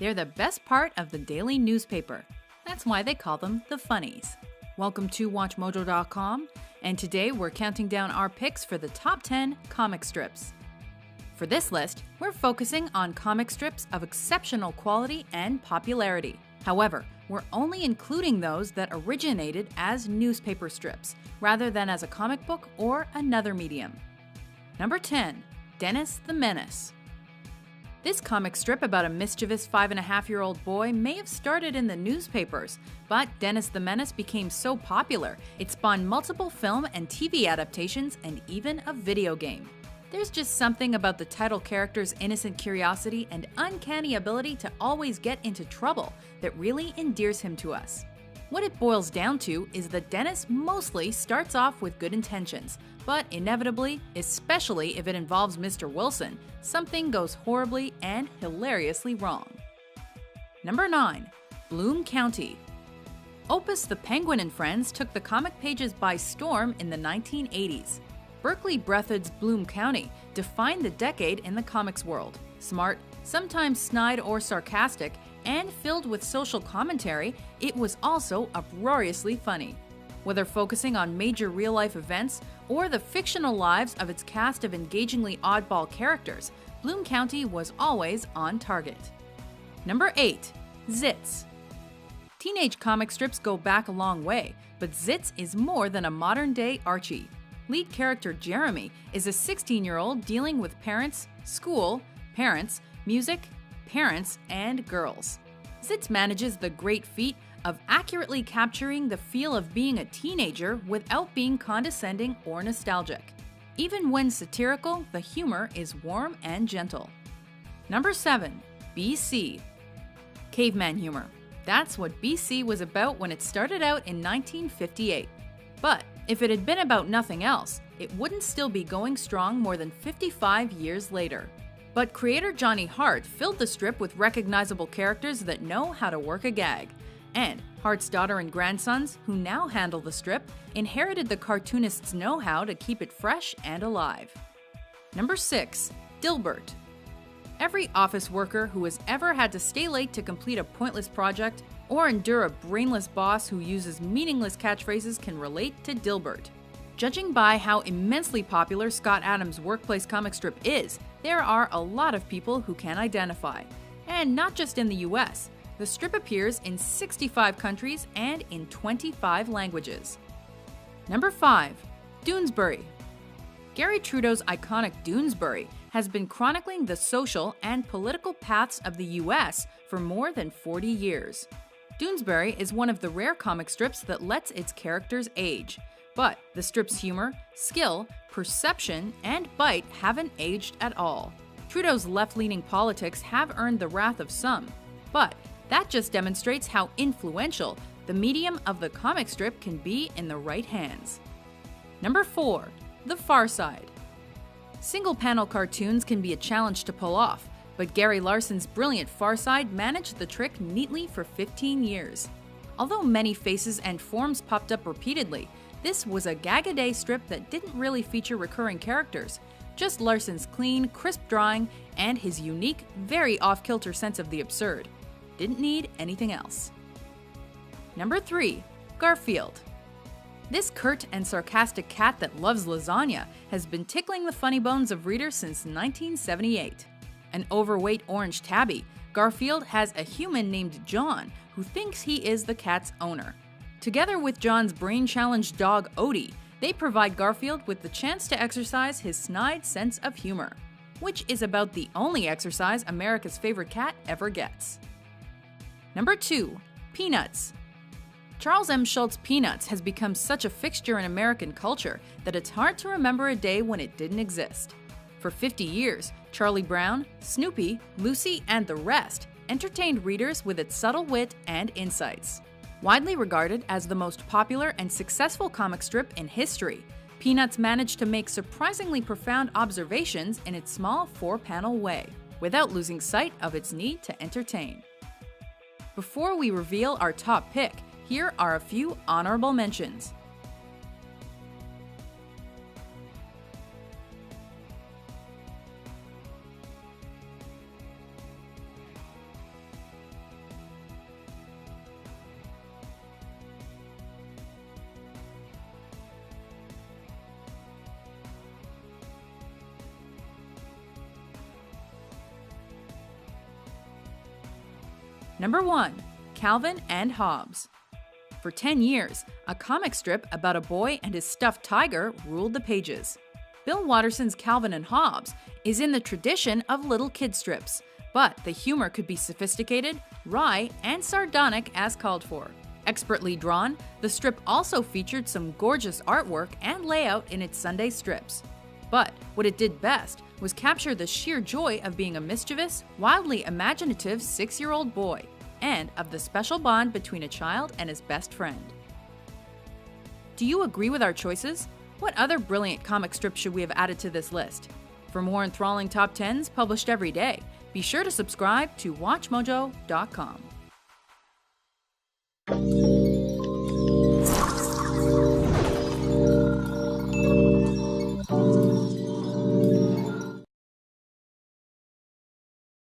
They're the best part of the daily newspaper. That's why they call them the funnies. Welcome to WatchMojo.com, and today we're counting down our picks for the top 10 comic strips. For this list, we're focusing on comic strips of exceptional quality and popularity. However, we're only including those that originated as newspaper strips, rather than as a comic book or another medium. Number 10. Dennis the Menace. This comic strip about a mischievous 5.5-year-old boy may have started in the newspapers, but Dennis the Menace became so popular, it spawned multiple film and TV adaptations and even a video game. There's just something about the title character's innocent curiosity and uncanny ability to always get into trouble that really endears him to us. What it boils down to is that Dennis mostly starts off with good intentions, but inevitably, especially if it involves Mr. Wilson, something goes horribly and hilariously wrong. Number 9. Bloom County. Opus the Penguin and Friends took the comic pages by storm in the 1980s. Berkeley Breathitt's Bloom County defined the decade in the comics world. Smart, sometimes snide or sarcastic, and filled with social commentary, it was also uproariously funny. Whether focusing on major real-life events or the fictional lives of its cast of engagingly oddball characters, Bloom County was always on target. Number 8. Zits. Teenage comic strips go back a long way, but Zits is more than a modern-day Archie. Lead character Jeremy is a 16-year-old dealing with parents, school, parents, music, parents, and girls. Zits manages the great feat of accurately capturing the feel of being a teenager without being condescending or nostalgic. Even when satirical, the humor is warm and gentle. Number 7. BC. Caveman humor. That's what BC was about when it started out in 1958. But if it had been about nothing else, it wouldn't still be going strong more than 55 years later. But creator Johnny Hart filled the strip with recognizable characters that know how to work a gag. And Hart's daughter and grandsons, who now handle the strip, inherited the cartoonist's know-how to keep it fresh and alive. Number 6. Dilbert. Every office worker who has ever had to stay late to complete a pointless project or endure a brainless boss who uses meaningless catchphrases can relate to Dilbert. Judging by how immensely popular Scott Adams' workplace comic strip is, there are a lot of people who can identify. And not just in the US. The strip appears in 65 countries and in 25 languages. Number 5. Doonesbury. Gary Trudeau's iconic Doonesbury has been chronicling the social and political paths of the US for more than 40 years. Doonesbury is one of the rare comic strips that lets its characters age. But the strip's humor, skill, perception, and bite haven't aged at all. Trudeau's left-leaning politics have earned the wrath of some, but that just demonstrates how influential the medium of the comic strip can be in the right hands. Number 4. The Far Side. Single-panel cartoons can be a challenge to pull off, but Gary Larson's brilliant Far Side managed the trick neatly for 15 years. Although many faces and forms popped up repeatedly, this was a gag-a-day strip that didn't really feature recurring characters, just Larson's clean, crisp drawing and his unique, very off-kilter sense of the absurd. Didn't need anything else. Number 3. Garfield. This curt and sarcastic cat that loves lasagna has been tickling the funny bones of readers since 1978. An overweight orange tabby, Garfield has a human named John who thinks he is the cat's owner. Together with John's brain-challenged dog Odie, they provide Garfield with the chance to exercise his snide sense of humor, which is about the only exercise America's favorite cat ever gets. Number 2. Peanuts. Charles M. Schulz Peanuts has become such a fixture in American culture that it's hard to remember a day when it didn't exist. For 50 years, Charlie Brown, Snoopy, Lucy, and the rest entertained readers with its subtle wit and insights. Widely regarded as the most popular and successful comic strip in history, Peanuts managed to make surprisingly profound observations in its small 4-panel way, without losing sight of its need to entertain. Before we reveal our top pick, here are a few honorable mentions. Number 1. Calvin and Hobbes. For 10 years, a comic strip about a boy and his stuffed tiger ruled the pages. Bill Watterson's Calvin and Hobbes is in the tradition of little kid strips, but the humor could be sophisticated, wry, and sardonic as called for. Expertly drawn, the strip also featured some gorgeous artwork and layout in its Sunday strips. But what it did best was capture the sheer joy of being a mischievous, wildly imaginative 6-year-old boy, and of the special bond between a child and his best friend. Do you agree with our choices? What other brilliant comic strips should we have added to this list? For more enthralling top 10s published every day, be sure to subscribe to WatchMojo.com.